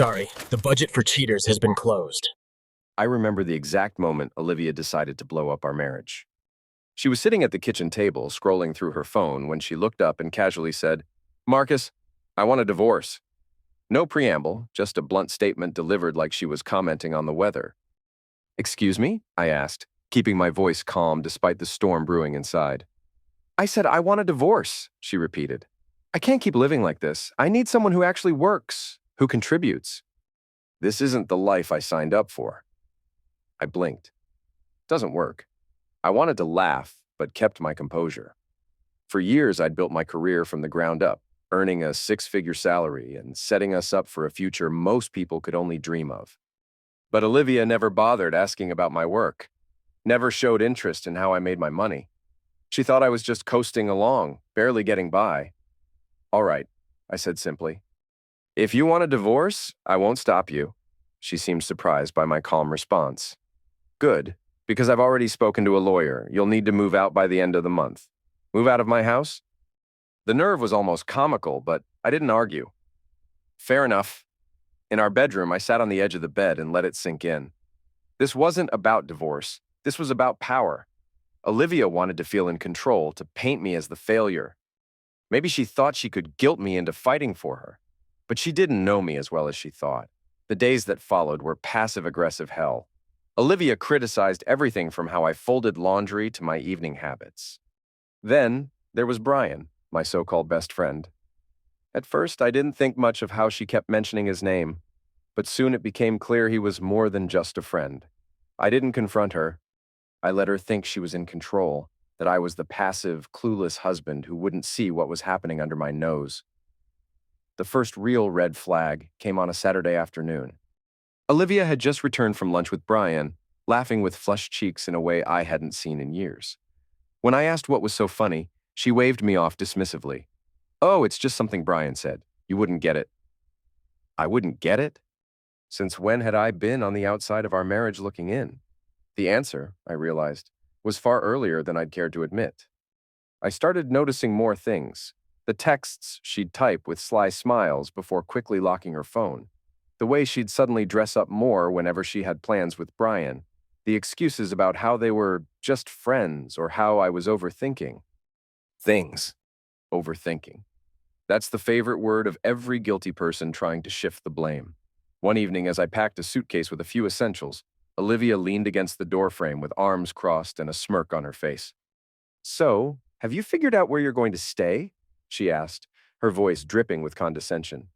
Sorry, the budget for cheaters has been closed. I remember the exact moment Olivia decided to blow up our marriage. She was sitting at the kitchen table, scrolling through her phone, when she looked up and casually said, "Marcus, I want a divorce." No preamble, just a blunt statement delivered like she was commenting on the weather. "Excuse me?" I asked, keeping my voice calm despite the storm brewing inside. "I said I want a divorce," she repeated. "I can't keep living like this. I need someone who actually works, who contributes. This isn't the life I signed up for." I blinked. Doesn't work. I wanted to laugh, but kept my composure. For years, I'd built my career from the ground up, earning a six-figure salary and setting us up for a future most people could only dream of. But Olivia never bothered asking about my work, never showed interest in how I made my money. She thought I was just coasting along, barely getting by. "All right," I said simply. "If you want a divorce, I won't stop you." She seemed surprised by my calm response. "Good, because I've already spoken to a lawyer. You'll need to move out by the end of the month." "Move out of my house?" The nerve was almost comical, but I didn't argue. "Fair enough." In our bedroom, I sat on the edge of the bed and let it sink in. This wasn't about divorce. This was about power. Olivia wanted to feel in control, to paint me as the failure. Maybe she thought she could guilt me into fighting for her. But she didn't know me as well as she thought. The days that followed were passive-aggressive hell. Olivia criticized everything from how I folded laundry to my evening habits. Then there was Brian, my so-called best friend. At first, I didn't think much of how she kept mentioning his name, but soon it became clear he was more than just a friend. I didn't confront her. I let her think she was in control, that I was the passive, clueless husband who wouldn't see what was happening under my nose. The first real red flag came on a Saturday afternoon. Olivia had just returned from lunch with Brian, laughing with flushed cheeks in a way I hadn't seen in years. When I asked what was so funny, she waved me off dismissively. "Oh, it's just something Brian said. You wouldn't get it." I wouldn't get it? Since when had I been on the outside of our marriage looking in? The answer, I realized, was far earlier than I'd cared to admit. I started noticing more things. The texts she'd type with sly smiles before quickly locking her phone. The way she'd suddenly dress up more whenever she had plans with Brian. The excuses about how they were just friends or how I was overthinking. Things. Overthinking. That's the favorite word of every guilty person trying to shift the blame. One evening, as I packed a suitcase with a few essentials, Olivia leaned against the doorframe with arms crossed and a smirk on her face. "So, have you figured out where you're going to stay?" she asked, her voice dripping with condescension.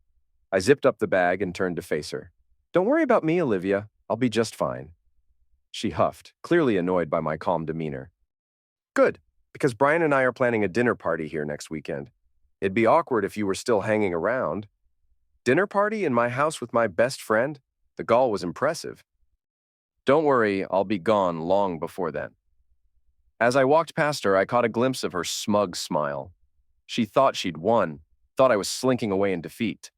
I zipped up the bag and turned to face her. "Don't worry about me, Olivia. I'll be just fine." She huffed, clearly annoyed by my calm demeanor. "Good, because Brian and I are planning a dinner party here next weekend. It'd be awkward if you were still hanging around." "Dinner party in my house with my best friend?" The gall was impressive. "Don't worry, I'll be gone long before then." As I walked past her, I caught a glimpse of her smug smile. She thought she'd won, thought I was slinking away in defeat.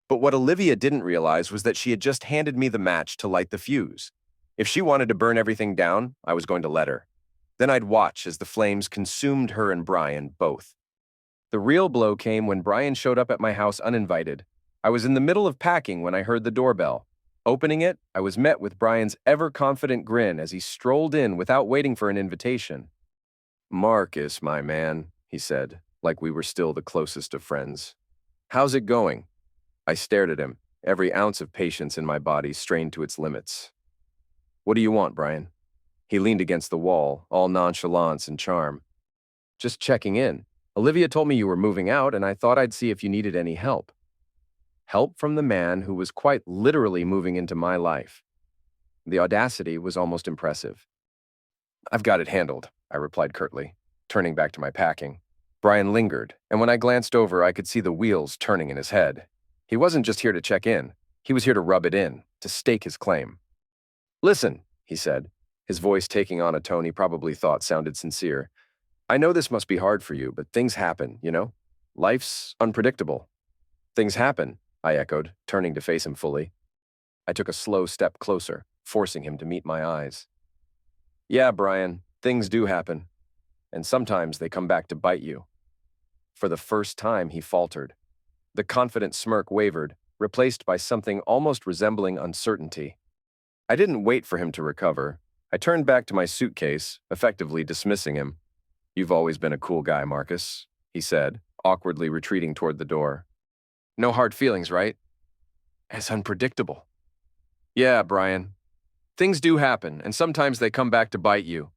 But what Olivia didn't realize was that she had just handed me the match to light the fuse. If she wanted to burn everything down, I was going to let her. Then I'd watch as the flames consumed her and Brian both. The real blow came when Brian showed up at my house uninvited. I was in the middle of packing when I heard the doorbell. Opening it, I was met with Brian's ever-confident grin as he strolled in without waiting for an invitation. "Marcus, my man," he said, like we were still the closest of friends. "How's it going?" I stared at him, every ounce of patience in my body strained to its limits. "What do you want, Brian?" He leaned against the wall, all nonchalance and charm. "Just checking in. Olivia told me you were moving out, and I thought I'd see if you needed any help." Help from the man who was quite literally moving into my life. The audacity was almost impressive. "I've got it handled," I replied curtly, turning back to my packing. Brian lingered, and when I glanced over, I could see the wheels turning in his head. He wasn't just here to check in. He was here to rub it in, to stake his claim. "Listen," he said, his voice taking on a tone he probably thought sounded sincere. "I know this must be hard for you, but things happen, you know? Life's unpredictable." "Things happen," I echoed, turning to face him fully. I took a slow step closer, forcing him to meet my eyes. "Yeah, Brian, things do happen. And sometimes they come back to bite you." For the first time, he faltered. The confident smirk wavered, replaced by something almost resembling uncertainty. I didn't wait for him to recover. I turned back to my suitcase, effectively dismissing him. "You've always been a cool guy, Marcus," he said, awkwardly retreating toward the door. "No hard feelings, right?" "As unpredictable." "Yeah, Brian. Things do happen, and sometimes they come back to bite you."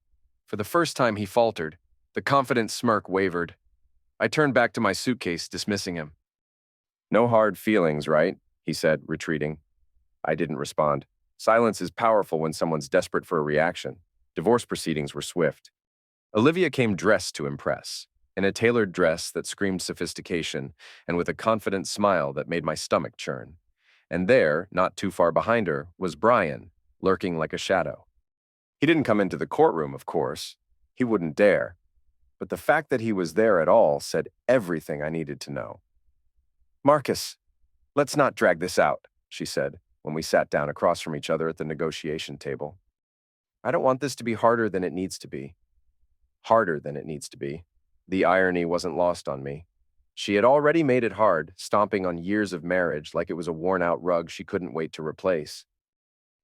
For the first time, he faltered. The confident smirk wavered. I turned back to my suitcase, dismissing him. "No hard feelings, right?" he said, retreating. I didn't respond. Silence is powerful when someone's desperate for a reaction. Divorce proceedings were swift. Olivia came dressed to impress, in a tailored dress that screamed sophistication and with a confident smile that made my stomach churn. And there, not too far behind her, was Brian, lurking like a shadow. He didn't come into the courtroom, of course. He wouldn't dare. But the fact that he was there at all said everything I needed to know. "Marcus, let's not drag this out," she said, when we sat down across from each other at the negotiation table. "I don't want this to be harder than it needs to be." Harder than it needs to be. The irony wasn't lost on me. She had already made it hard, stomping on years of marriage like it was a worn-out rug she couldn't wait to replace.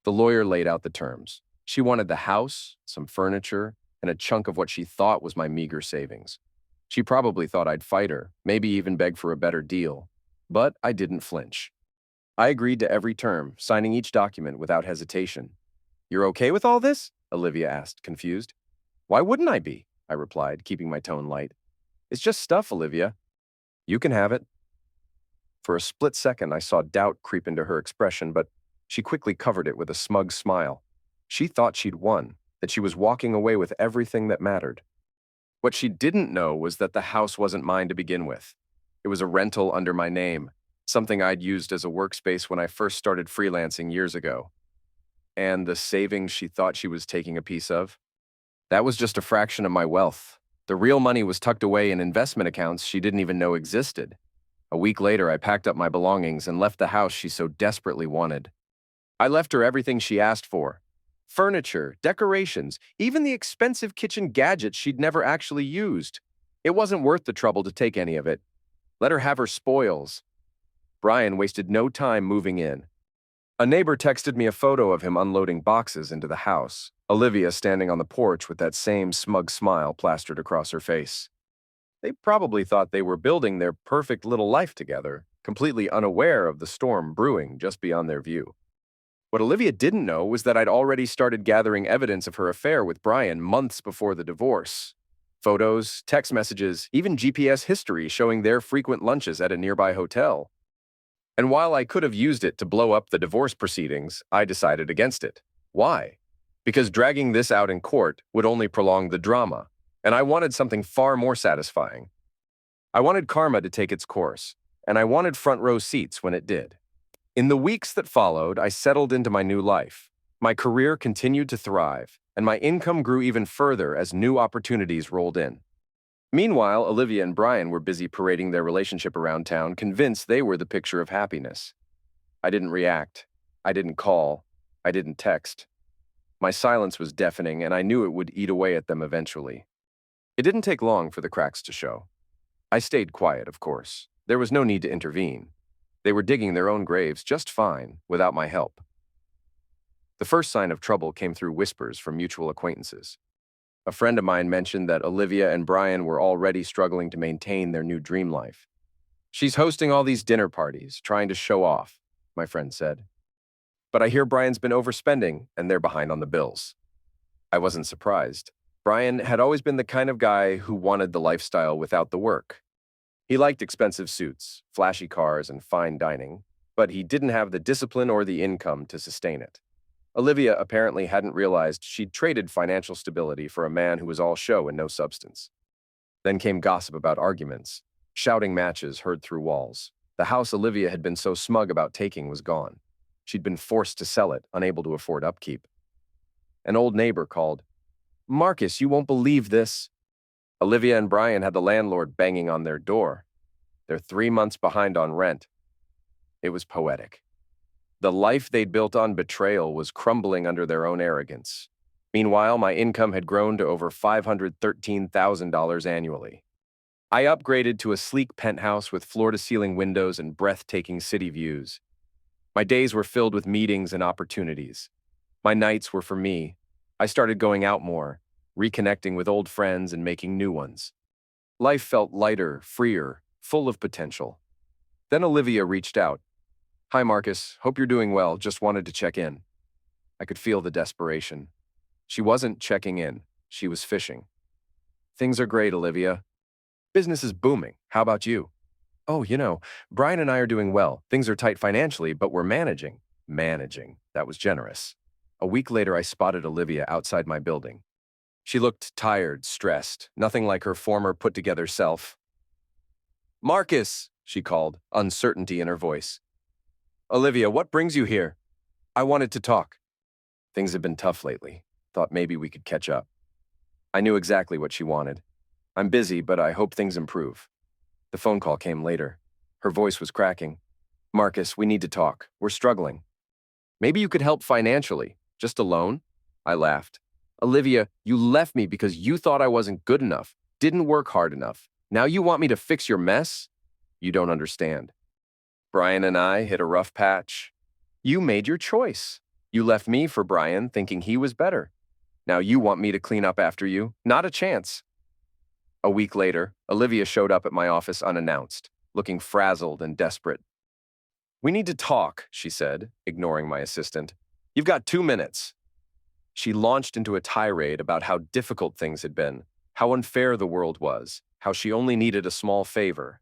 The lawyer laid out the terms. She wanted the house, some furniture, and a chunk of what she thought was my meager savings. She probably thought I'd fight her, maybe even beg for a better deal. But I didn't flinch. I agreed to every term, signing each document without hesitation. "You're okay with all this?" Olivia asked, confused. "Why wouldn't I be?" I replied, keeping my tone light. "It's just stuff, Olivia. You can have it." For a split second, I saw doubt creep into her expression, but she quickly covered it with a smug smile. She thought she'd won, that she was walking away with everything that mattered. What she didn't know was that the house wasn't mine to begin with. It was a rental under my name, something I'd used as a workspace when I first started freelancing years ago. And the savings she thought she was taking a piece of? That was just a fraction of my wealth. The real money was tucked away in investment accounts she didn't even know existed. A week later, I packed up my belongings and left the house she so desperately wanted. I left her everything she asked for. Furniture, decorations, even the expensive kitchen gadgets she'd never actually used. It wasn't worth the trouble to take any of it. Let her have her spoils. Brian wasted no time moving in. A neighbor texted me a photo of him unloading boxes into the house, Olivia standing on the porch with that same smug smile plastered across her face. They probably thought they were building their perfect little life together, completely unaware of the storm brewing just beyond their view. What Olivia didn't know was that I'd already started gathering evidence of her affair with Brian months before the divorce. Photos, text messages, even GPS history showing their frequent lunches at a nearby hotel. And while I could have used it to blow up the divorce proceedings, I decided against it. Why? Because dragging this out in court would only prolong the drama, and I wanted something far more satisfying. I wanted karma to take its course, and I wanted front row seats when it did. In the weeks that followed, I settled into my new life. My career continued to thrive, and my income grew even further as new opportunities rolled in. Meanwhile, Olivia and Brian were busy parading their relationship around town, convinced they were the picture of happiness. I didn't react. I didn't call. I didn't text. My silence was deafening, and I knew it would eat away at them eventually. It didn't take long for the cracks to show. I stayed quiet, of course. There was no need to intervene. They were digging their own graves just fine, without my help. The first sign of trouble came through whispers from mutual acquaintances. A friend of mine mentioned that Olivia and Brian were already struggling to maintain their new dream life. "She's hosting all these dinner parties, trying to show off," my friend said. "But I hear Brian's been overspending, and they're behind on the bills." I wasn't surprised. Brian had always been the kind of guy who wanted the lifestyle without the work. He liked expensive suits, flashy cars, and fine dining, but he didn't have the discipline or the income to sustain it. Olivia apparently hadn't realized she'd traded financial stability for a man who was all show and no substance. Then came gossip about arguments, shouting matches heard through walls. The house Olivia had been so smug about taking was gone. She'd been forced to sell it, unable to afford upkeep. An old neighbor called, "Marcus, you won't believe this." Olivia and Brian had the landlord banging on their door. They're 3 months behind on rent. It was poetic. The life they'd built on betrayal was crumbling under their own arrogance. Meanwhile, my income had grown to over $513,000 annually. I upgraded to a sleek penthouse with floor-to-ceiling windows and breathtaking city views. My days were filled with meetings and opportunities. My nights were for me. I started going out more, reconnecting with old friends and making new ones. Life felt lighter, freer, full of potential. Then Olivia reached out. "Hi, Marcus. Hope you're doing well. Just wanted to check in." I could feel the desperation. She wasn't checking in. She was fishing. "Things are great, Olivia. Business is booming. How about you?" "Oh, Brian and I are doing well. Things are tight financially, but we're managing." Managing. That was generous. A week later, I spotted Olivia outside my building. She looked tired, stressed, nothing like her former put-together self. "Marcus," she called, uncertainty in her voice. "Olivia, what brings you here?" "I wanted to talk." Things have been tough lately. Thought maybe we could catch up. I knew exactly what she wanted. "I'm busy, but I hope things improve." The phone call came later. Her voice was cracking. "Marcus, we need to talk. We're struggling." "Maybe you could help financially. Just a loan?" I laughed. "Olivia, you left me because you thought I wasn't good enough, didn't work hard enough. Now you want me to fix your mess? You don't understand. Brian and I hit a rough patch. You made your choice. You left me for Brian thinking he was better. Now you want me to clean up after you? Not a chance." A week later, Olivia showed up at my office unannounced, looking frazzled and desperate. "We need to talk," she said, ignoring my assistant. "You've got 2 minutes." She launched into a tirade about how difficult things had been, how unfair the world was, how she only needed a small favor.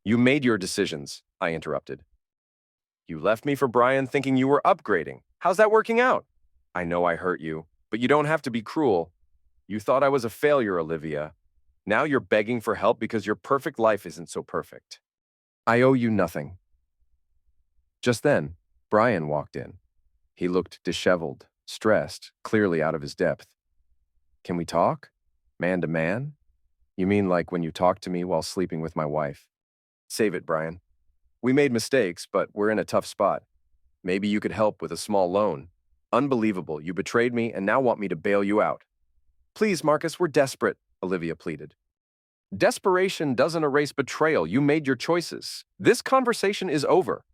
"You made your decisions," I interrupted. "You left me for Brian thinking you were upgrading. How's that working out?" "I know I hurt you, but you don't have to be cruel. You thought I was a failure, Olivia. Now you're begging for help because your perfect life isn't so perfect. I owe you nothing." Just then, Brian walked in. He looked disheveled, stressed, clearly out of his depth. "Can we talk? Man to man? You mean like when you talked to me while sleeping with my wife?" "Save it, Brian. We made mistakes, but we're in a tough spot. Maybe you could help with a small loan. Unbelievable, you betrayed me and now want me to bail you out." "Please, Marcus, we're desperate," Olivia pleaded. "Desperation doesn't erase betrayal. You made your choices. This conversation is over."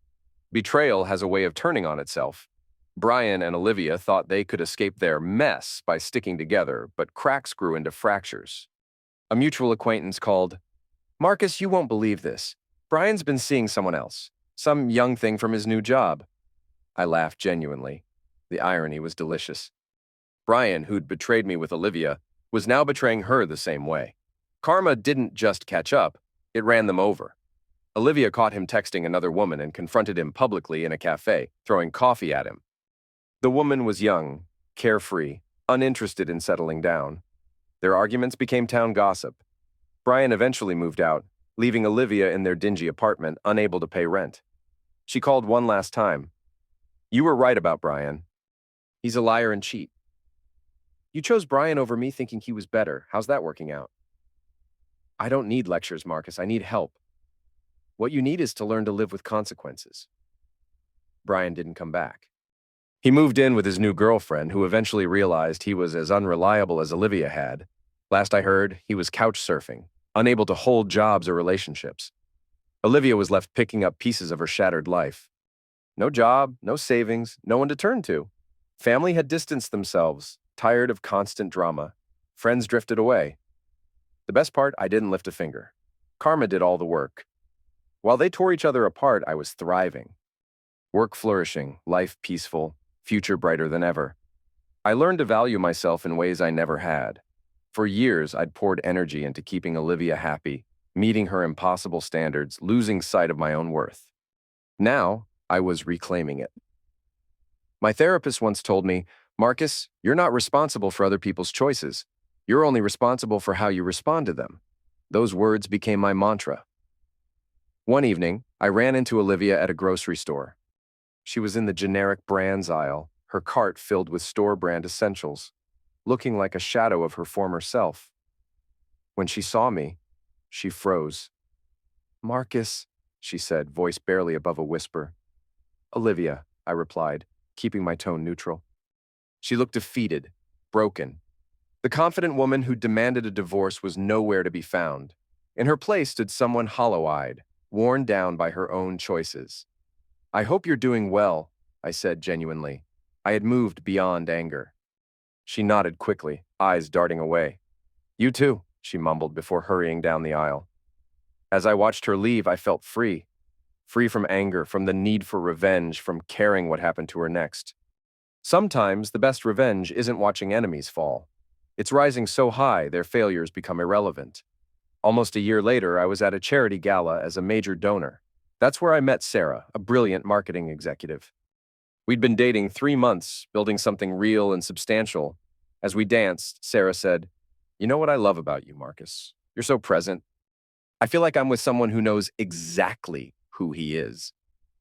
Betrayal has a way of turning on itself. Brian and Olivia thought they could escape their mess by sticking together, but cracks grew into fractures. A mutual acquaintance called. "Marcus, you won't believe this. Brian's been seeing someone else. Some young thing from his new job." I laughed genuinely. The irony was delicious. Brian, who'd betrayed me with Olivia, was now betraying her the same way. Karma didn't just catch up, it ran them over. Olivia caught him texting another woman and confronted him publicly in a cafe, throwing coffee at him. The woman was young, carefree, uninterested in settling down. Their arguments became town gossip. Brian eventually moved out, leaving Olivia in their dingy apartment, unable to pay rent. She called one last time. "You were right about Brian. He's a liar and cheat." "You chose Brian over me thinking he was better. How's that working out?" "I don't need lectures, Marcus. I need help. What you need is to learn to live with consequences." Brian didn't come back. He moved in with his new girlfriend, who eventually realized he was as unreliable as Olivia had. Last I heard, he was couch surfing, unable to hold jobs or relationships. Olivia was left picking up pieces of her shattered life. No job, no savings, no one to turn to. Family had distanced themselves, tired of constant drama. Friends drifted away. The best part, I didn't lift a finger. Karma did all the work. While they tore each other apart, I was thriving. Work flourishing, life peaceful, future brighter than ever. I learned to value myself in ways I never had. For years, I'd poured energy into keeping Olivia happy, meeting her impossible standards, losing sight of my own worth. Now, I was reclaiming it. My therapist once told me, "Marcus, you're not responsible for other people's choices. You're only responsible for how you respond to them." Those words became my mantra. One evening, I ran into Olivia at a grocery store. She was in the generic brands aisle, her cart filled with store-brand essentials, looking like a shadow of her former self. When she saw me, she froze. "Marcus," she said, voice barely above a whisper. "Olivia," I replied, keeping my tone neutral. She looked defeated, broken. The confident woman who demanded a divorce was nowhere to be found. In her place stood someone hollow-eyed, worn down by her own choices. I hope you're doing well, I said genuinely. I had moved beyond anger. She nodded quickly, eyes darting away. You too, she mumbled before hurrying down the aisle. As I watched her leave, I felt free. Free from anger, from the need for revenge, from caring what happened to her next. Sometimes the best revenge isn't watching enemies fall. It's rising so high their failures become irrelevant. Almost a year later, I was at a charity gala as a major donor. That's where I met Sarah, a brilliant marketing executive. We'd been dating 3 months, building something real and substantial. As we danced, Sarah said, "You know what I love about you, Marcus? You're so present. I feel like I'm with someone who knows exactly who he is."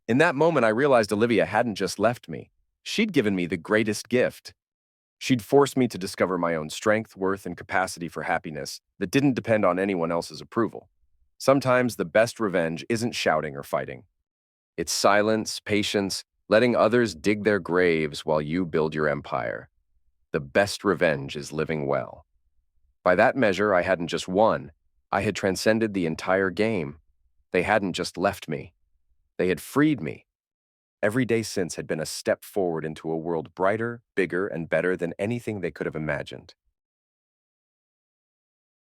In that moment, I realized Olivia hadn't just left me. She'd given me the greatest gift. She'd forced me to discover my own strength, worth, and capacity for happiness that didn't depend on anyone else's approval. Sometimes the best revenge isn't shouting or fighting. It's silence, patience, letting others dig their graves while you build your empire. The best revenge is living well. By that measure, I hadn't just won. I had transcended the entire game. They hadn't just left me. They had freed me. Every day since had been a step forward into a world brighter, bigger, and better than anything they could have imagined.